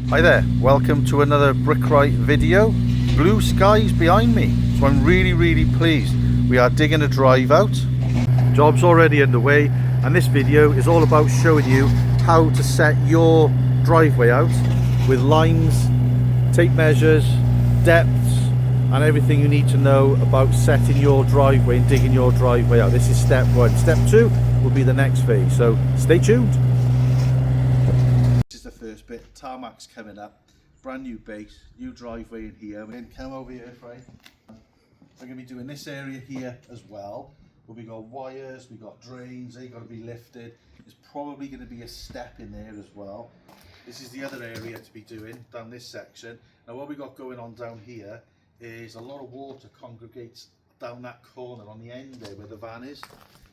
Hi there, welcome to another Brickright video. Blue skies behind me, so I'm really pleased. We are digging a drive out. Job's already underway, and this video is all about showing you how to set your driveway out with lines, tape measures, depths, and everything you need to know about setting your driveway and digging your driveway out. This is step one. Step two will be the next phase, so stay tuned. This is the first bit. Tarmac's coming up, brand new base, new driveway in here. We're going to come over here, right? We're going to be doing this area here as well, where we got wires, we got drains, they got to be lifted. There's probably going to be a step in there as well. This is the other area to be doing down this section. Now what we got going on down here is a lot of water congregates down that corner on the end there where the van is.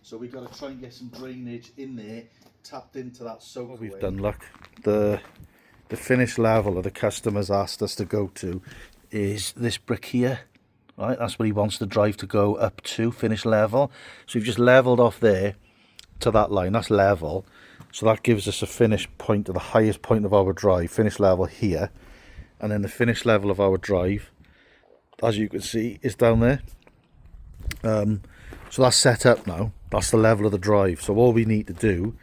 So we've got to try and get some drainage in there, tapped into that Soakaways. What we've done, look, the finished level that the customer's asked us to go to is this brick here, right? That's where he wants the drive to go up to, finish level. So we've just leveled off there to that line, that's level. So that gives us a finish point to the highest point of our drive, finish level here. And then the finish level of our drive, as you can see, is down there. So that's set up now. That's the level of the drive. So all we need to do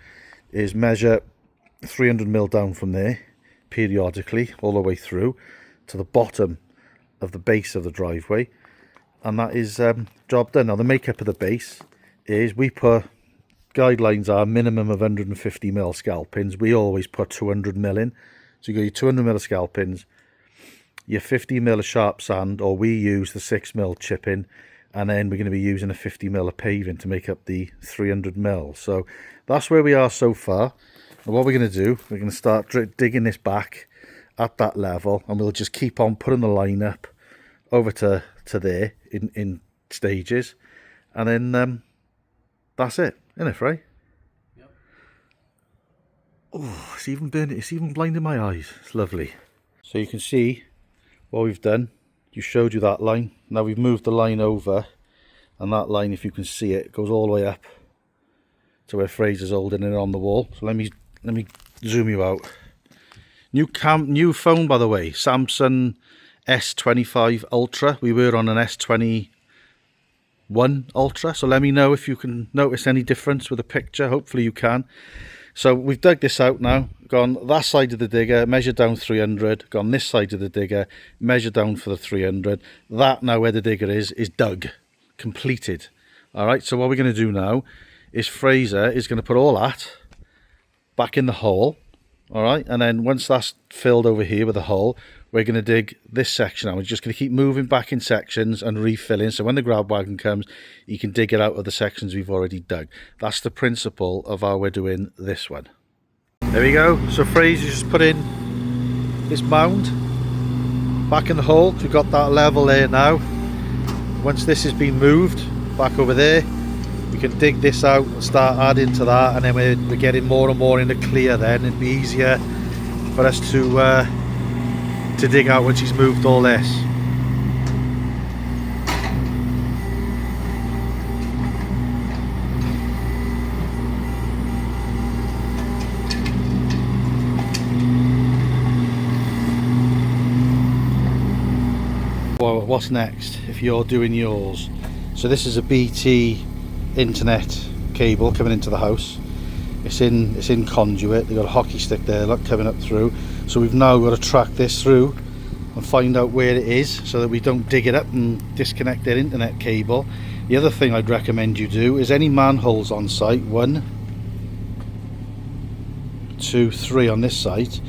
is measure 300mm down from there, periodically, all the way through to the bottom of the base of the driveway. And that is job done. Now the makeup of the base is, we put, guidelines are minimum of 150mm scalpings. We always put 200mm in. So you got your 200mm scalpings, your 50mm of sharp sand, or we use the 6mm chipping, and then we're going to be using a 50mm of paving to make up the 300mm. So that's where we are so far. And what we're going to do, we're going to start digging this back at that level, and we'll just keep on putting the line up over to there in stages, and then that's it, isn't it, Frey? Yep. Oh, it's even burning, it's even blinding my eyes. It's lovely. So you can see what we've done. You showed you that line. Now we've moved the line over, and that line, if you can see it, goes all the way up to where Fraser's holding it on the wall. So let me zoom you out. New phone, by the way, Samsung S25 Ultra. We were on an S21 Ultra, so let me know if you can notice any difference with the picture. Hopefully you can. So we've dug this out now, gone that side of the digger, measured down 300, gone this side of the digger, measured down for the 300. That, now where the digger is dug, completed. All right, so what we're going to do now is Fraser is going to put all that back in the hole. All right, and then once that's filled over here with the hole, we're going to dig this section out. We're just going to keep moving back in sections and refilling, so when the grab wagon comes, you can dig it out of the sections we've already dug. That's the principle of how we're doing this one. There we go. So Fraser just put in this mound back in the hole. We've got that level there now. Once this has been moved back over there, we can dig this out and start adding to that, and then we're getting more and more in the clear. Then it'd be easier for us to dig out once he's moved all this. Well, what's next if you're doing yours? So this is a BT internet cable coming into the house. It's in conduit. They've got a hockey stick there, look, coming up through. So we've now got to track this through and find out where it is, so that we don't dig it up and disconnect their internet cable. The other thing I'd recommend you do is any manholes on site, 1, 2, 3 on this site,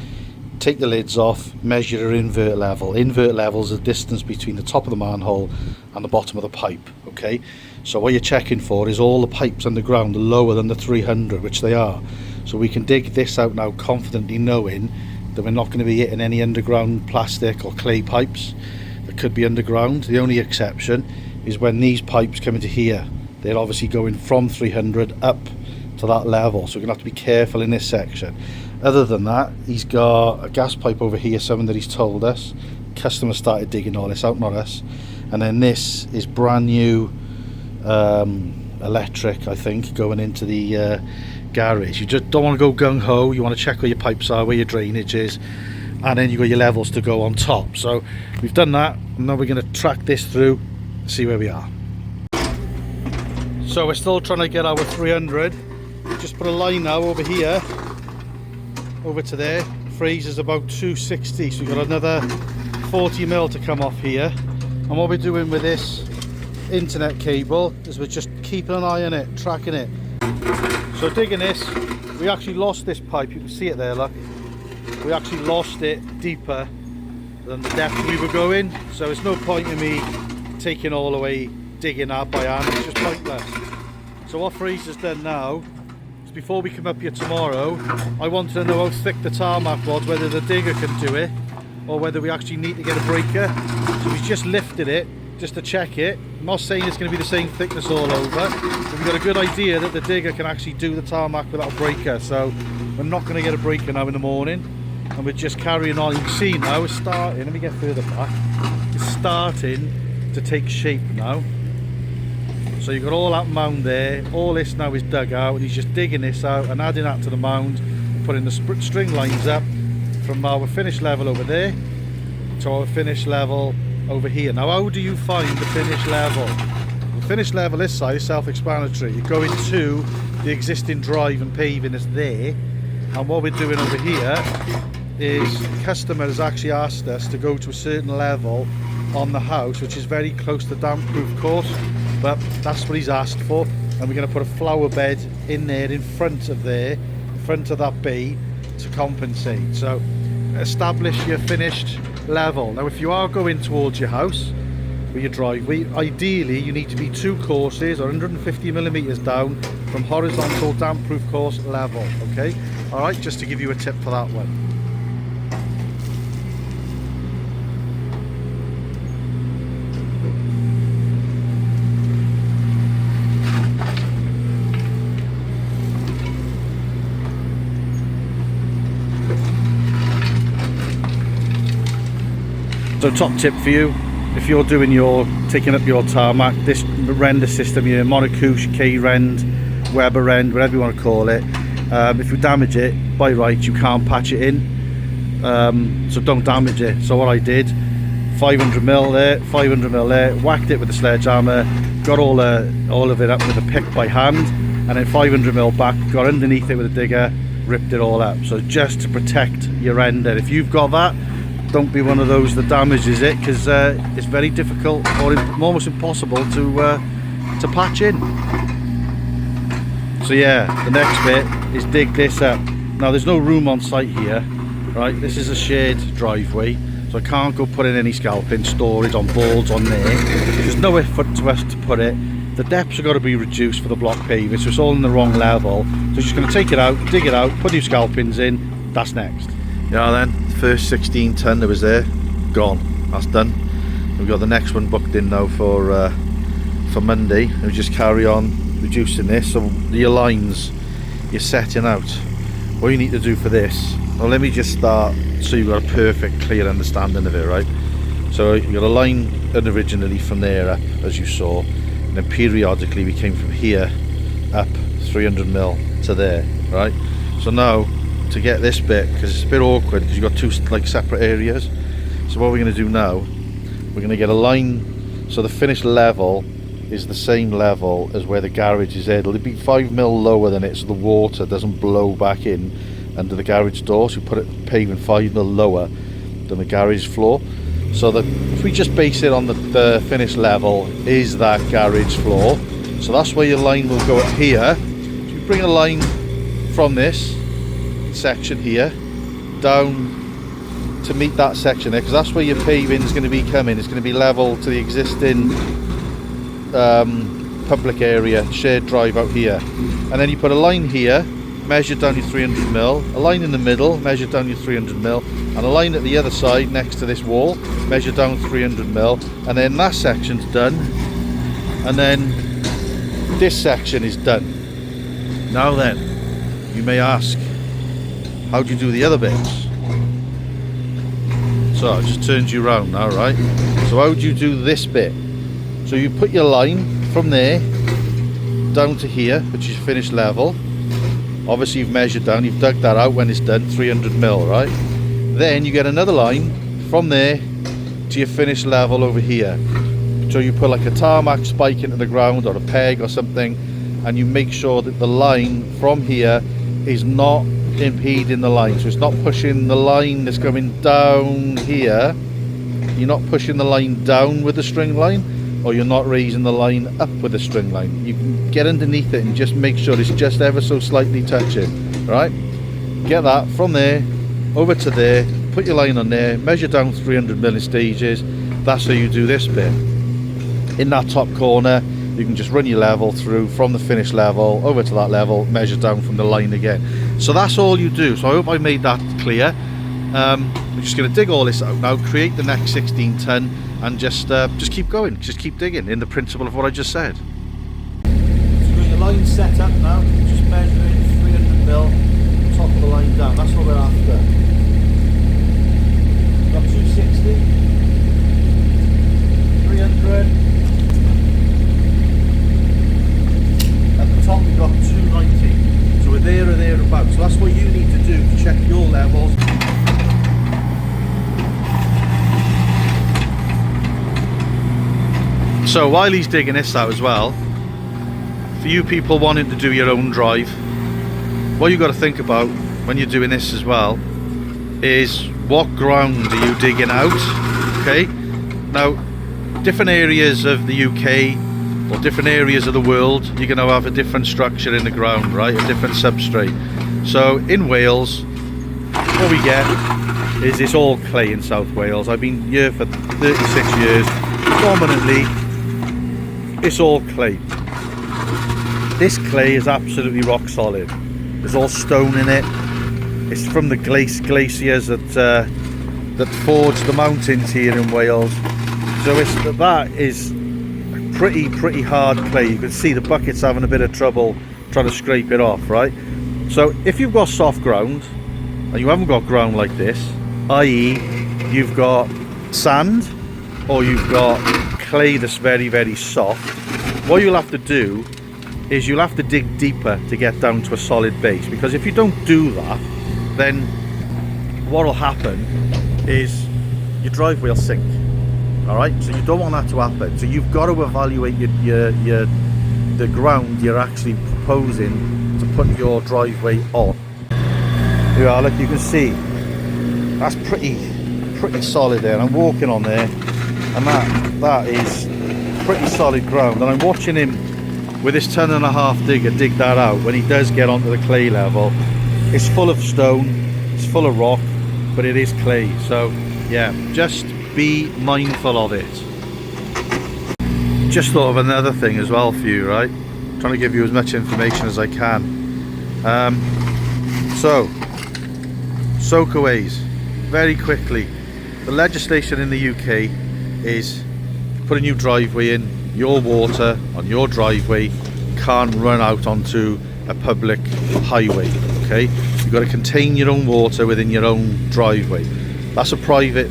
take the lids off, measure your invert level. Invert level is the distance between the top of the manhole and the bottom of the pipe. Okay, so what you're checking for is all the pipes underground are lower than the 300, which they are. So we can dig this out now confidently, knowing that we're not going to be hitting any underground plastic or clay pipes that could be underground. The only exception is when these pipes come into here. They're obviously going from 300 up to that level, so we're going to have to be careful in this section. Other than that, he's got a gas pipe over here, something that he's told us. Customer started digging all this out, not us. And then this is brand new electric, I think, going into the garage. You just don't want to go gung-ho. You want to check where your pipes are, where your drainage is, and then you've got your levels to go on top. So we've done that, and now we're going to track this through, see where we are. So we're still trying to get our 300. Just put a line now over here, over to there. Freeze is about 260, so we've got another 40 mil to come off here. And what we're doing with this internet cable is we're just keeping an eye on it, tracking it. So digging this, we actually lost this pipe. You can see it there, look. We actually lost it deeper than the depth we were going, so there's no point in me taking all the way digging that by hand. It's just pointless. So what Freeze has done now, before we come up here tomorrow, I wanted to know how thick the tarmac was, whether the digger can do it or whether we actually need to get a breaker. So we just lifted it just to check it. I'm not saying it's going to be the same thickness all over, but we've got a good idea that the digger can actually do the tarmac without a breaker. So we're not going to get a breaker now in the morning, and we're just carrying on. You can see now it's starting, let me get further back, it's starting to take shape now. So you've got all that mound there, all this now is dug out, and he's just digging this out and adding that to the mound, putting the string lines up from our finish level over there to our finish level over here. Now how do you find the finish level? The finish level this side is self-explanatory. You go into the existing drive and paving is there, and what we're doing over here is the customer has actually asked us to go to a certain level on the house which is very close to damp proof course, but that's what he's asked for, and we're going to put a flower bed in there in front of there, in front of that bay, to compensate. So establish your finished level. Now if you are going towards your house with your driveway, ideally you need to be 2 courses or 150 millimeters down from horizontal damp proof course level. Okay, all right, just to give you a tip for that one. So top tip for you, if you're doing taking up your tarmac, this render system here, Monocouche, K-Rend, Weber Rend, whatever you want to call it, if you damage it, by right you can't patch it in, so don't damage it. So what I did, 500 mil there, 500 mil there, whacked it with a sledgehammer, got all of it up with a pick by hand, and then 500 mil back, got underneath it with a digger, ripped it all up. So just to protect your render. If you've got that, don't be one of those that damages it, because it's very difficult or almost impossible to patch in. So yeah, the next bit is dig this up. Now there's no room on site here, right? This is a shared driveway, so I can't go put in any scalping, storage on boards on there. There's nowhere for us to put it. The depths have got to be reduced for the block paving, so it's all in the wrong level. So you're just going to take it out, dig it out, put new scalpings in. That's next. Yeah, then first 16 ton that was there, gone. That's done. We've got the next one booked in now for Monday. And we just carry on reducing this. So your lines you're setting out, what you need to do for this, well, let me just start so you've got a perfect clear understanding of it, right? So you got a line originally from there up, as you saw, and then periodically we came from here up 300 mil to there, right? So now to get this bit, because it's a bit awkward because you've got 2 like separate areas, so what we're going to do now, we're going to get a line so the finished level is the same level as where the garage is. It'll be 5 mil lower than it, so the water doesn't blow back in under the garage door. So we put it paving 5 mil lower than the garage floor, so that if we just base it on the finished level is that garage floor. So that's where your line will go up here. So you bring a line from this section here down to meet that section there, because that's where your paving is going to be coming. It's going to be level to the existing public area, shared drive out here, and then you put a line here, measure down your 300 mil, a line in the middle, measure down your 300 mil, and a line at the other side next to this wall, measure down 300 mil, and then that section's done, and then this section is done. Now then, you may ask, how do you do the other bits? So I just turned you around now, right? So how do you do this bit? So you put your line from there down to here, which is finished level. Obviously you've measured down, you've dug that out when it's done, 300 mil, right? Then you get another line from there to your finished level over here. So you put like a tarmac spike into the ground or a peg or something, and you make sure that the line from here is not impeding the line. So it's not pushing the line that's coming down here. You're not pushing the line down with the string line, or you're not raising the line up with the string line. You can get underneath it and just make sure it's just ever so slightly touching. Right? Get that from there over to there, put your line on there, measure down 300 milli stages. That's how you do this bit. In that top corner, you can just run your level through from the finished level over to that level, measure down from the line again. So that's all you do. So I hope I made that clear. We're just going to dig all this out now, create the next 16 ton, and just keep going, just keep digging in the principle of what I just said. So you've got your line set up now, just measuring 300 mil, top of the line down. That's what we're after. We've got 260, 300. At the top we've got 290. So we're there or thereabouts. So that's what you need to do to check your levels. So while he's digging this out as well, for you people wanting to do your own drive, what you've got to think about when you're doing this as well is what ground are you digging out. Okay, now different areas of the UK or different areas of the world, you're going to have a different structure in the ground, right, a different substrate. So in Wales, what we get is it's all clay in South Wales. I've been here for 36 years. Predominantly it's all clay. This clay is absolutely rock solid. There's all stone in it. It's from the glaciers that forge the mountains here in Wales. So that is pretty hard clay. You can see the bucket's having a bit of trouble trying to scrape it off, right? So if you've got soft ground and you haven't got ground like this, i.e. you've got sand or you've got clay that's very soft, what you'll have to do is you'll have to dig deeper to get down to a solid base, because if you don't do that, then what will happen is your driveway will sink. Alright, so you don't want that to happen. So you've got to evaluate the ground you're actually proposing to put your driveway on. Here we are, look, you can see that's pretty solid there. I'm walking on there, and that is pretty solid ground. And I'm watching him with his 1.5-ton digger dig that out. When he does get onto the clay level, it's full of stone, it's full of rock, but it is clay. So yeah, just be mindful of it. Just thought of another thing as well for you, right? Trying to give you as much information as I can. So Soakaways, very quickly, the legislation in the UK is put a new driveway in, your water on your driveway can't run out onto a public highway. Okay, you've got to contain your own water within your own driveway. That's a private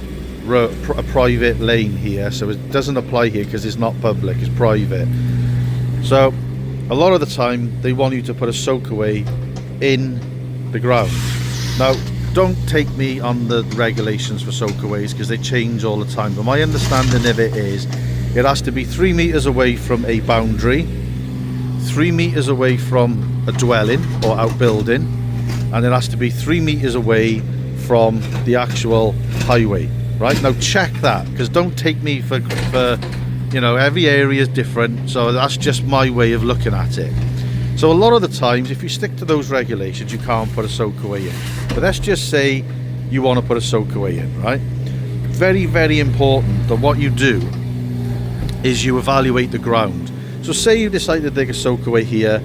lane here, so it doesn't apply here because it's not public, it's private. So a lot of the time they want you to put a soakaway in the ground. Now don't take me on the regulations for soakaways because they change all the time, but my understanding of it is it has to be 3 meters away from a boundary, 3 meters away from a dwelling or outbuilding, and it has to be 3 meters away from the actual highway. Right, now check that, because don't take me for you know, every area is different, so that's just my way of looking at it. So a lot of the times if you stick to those regulations you can't put a soakaway in, but let's just say you want to put a soakaway in, right? Very important that what you do is you evaluate the ground. So say you decide to dig a soakaway here,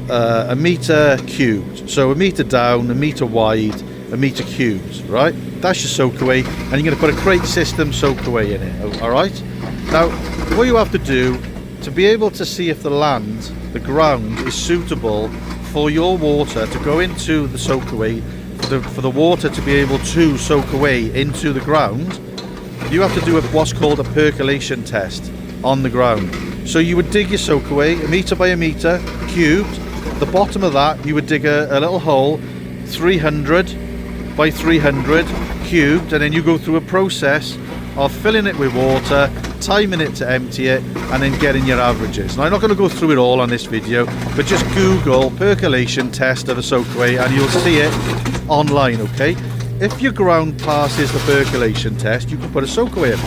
1 meter cubed, so 1 meter down, 1 meter wide, 1 meter cubed, right? That's your soakaway, and you're going to put a crate system soakaway in it. All right, now what you have to do to be able to see if the land, the ground, is suitable for your water to go into the soakaway, for the water to be able to soak away into the ground, you have to do what's called a percolation test on the ground. So you would dig your soakaway 1 meter by 1 meter cubed. At the bottom of that you would dig a little hole 300 by by 300 cubed, and then you go through a process of filling it with water, timing it to empty it, and then getting your averages. Now, I'm not going to go through it all on this video, but just Google percolation test of a soakaway and you'll see it online, okay? If your ground passes the percolation test, you can put a soakaway in.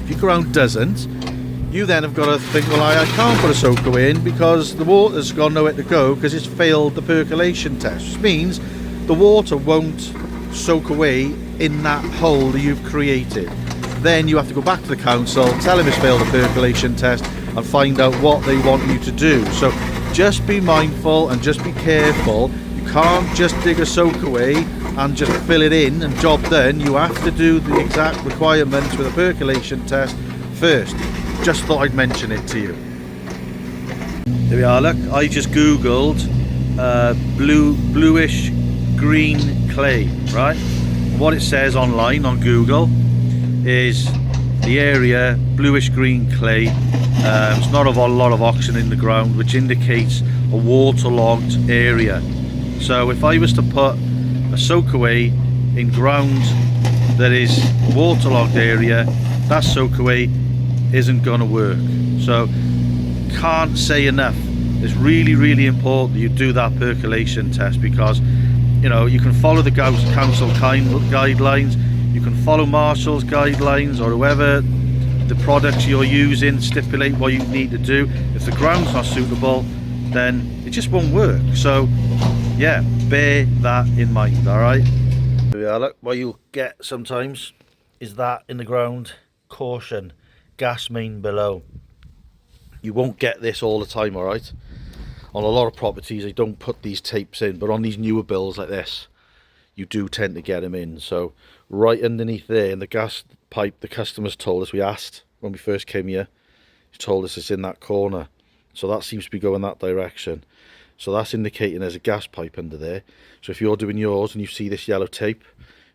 If your ground doesn't, you then have got to think, well, I can't put a soakaway in because the water's got nowhere to go because it's failed the percolation test, which means the water won't soak away in that hole that you've created. Then you have to go back to the council, tell them it's failed the percolation test, and find out what they want you to do. So just be mindful and just be careful. You can't just dig a soakaway and just fill it in and job done. You have to do the exact requirements with a percolation test first. Just thought I'd mention it to you. There we are, look, I just googled bluish green clay, right? What it says online on Google is the area bluish green clay. It's not a lot of oxygen in the ground, which indicates a waterlogged area. So if I was to put a soakaway in ground that is a waterlogged area, that soakaway isn't going to work. So can't say enough, it's really important that you do that percolation test, because you know, you can follow the council guidelines, you can follow Marshall's guidelines, or whoever the products you're using stipulate what you need to do. If the ground's not suitable, then it just won't work. So yeah, bear that in mind. All right, there we are. Look, what you'll get sometimes is that in the ground, caution, gas main below. You won't get this all the time, all right? On a lot of properties they don't put these tapes in, but on these newer builds like this you do tend to get them in. So right underneath there in the gas pipe, the customers told us, we asked when we first came here, he told us it's in that corner, so that seems to be going that direction. So that's indicating there's a gas pipe under there. So if you're doing yours and you see this yellow tape,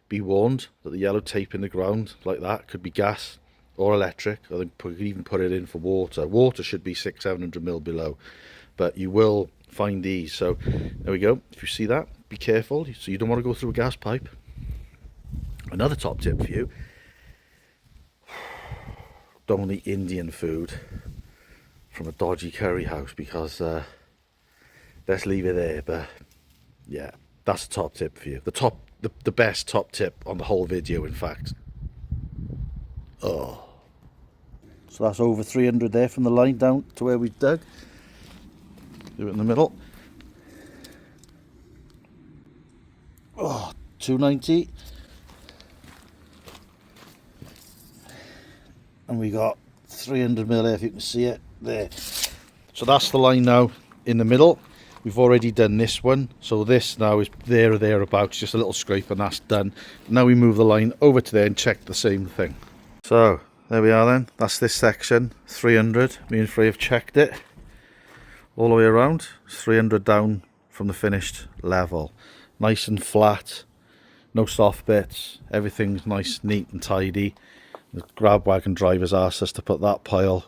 be warned that the yellow tape in the ground like that could be gas or electric, or you could even put it in for water. Water should be 600-700 mil below, but you will find these. So there we go. If you see that, be careful. So you don't want to go through a gas pipe. Another top tip for you: don't eat Indian food from a dodgy curry house, because let's leave it there. But yeah, that's a top tip for you. The best top tip on the whole video, in fact. Oh, so that's over 300 there from the line down to where we dug. Do it in the middle. Oh, 290. And we got 300 mil there, if you can see it there. So that's the line now in the middle. We've already done this one, so this now is there or thereabouts, just a little scrape, and that's done. Now we move the line over to there and check the same thing. So there we are then, that's this section, 300. Me and Frey have checked it all the way around. 300 down from the finished level, nice and flat, no soft bits, everything's nice, neat and tidy. The grab wagon driver's asked us to put that pile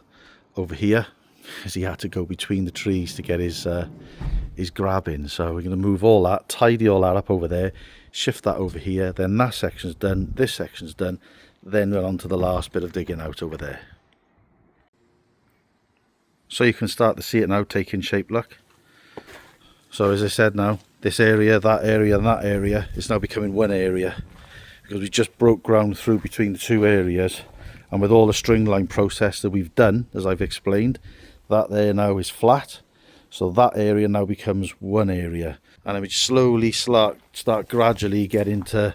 over here, because he had to go between the trees to get his grab in. So we're going to move all that, tidy all that up over there, shift that over here, then that section's done, this section's done, then we're on to the last bit of digging out over there. So you can start to see it now taking shape, look. So as I said, now this area, that area and that area is now becoming one area, because we just broke ground through between the two areas, and with all the string line process that we've done, as I've explained, that there now is flat, so that area now becomes one area, and then we slowly start gradually getting to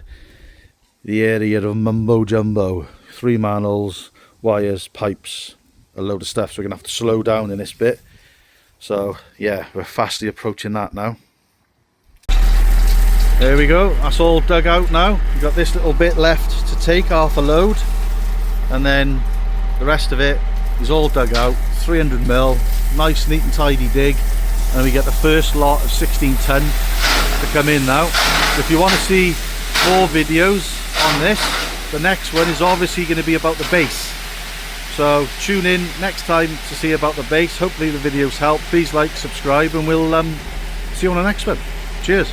the area of mumbo jumbo, 3 manholes, wires, pipes, a load of stuff. So we're gonna have to slow down in this bit. So yeah, we're fastly approaching that now. There we go, that's all dug out now. We've got this little bit left to take, half a load, and then the rest of it is all dug out. 300 mil, nice, neat and tidy dig, and we get the first lot of 16 ton to come in now. If you want to see more videos on this, the next one is obviously going to be about the base, so tune in next time to see about the base. Hopefully the videos help. Please like, subscribe, and we'll see you on the next one. Cheers.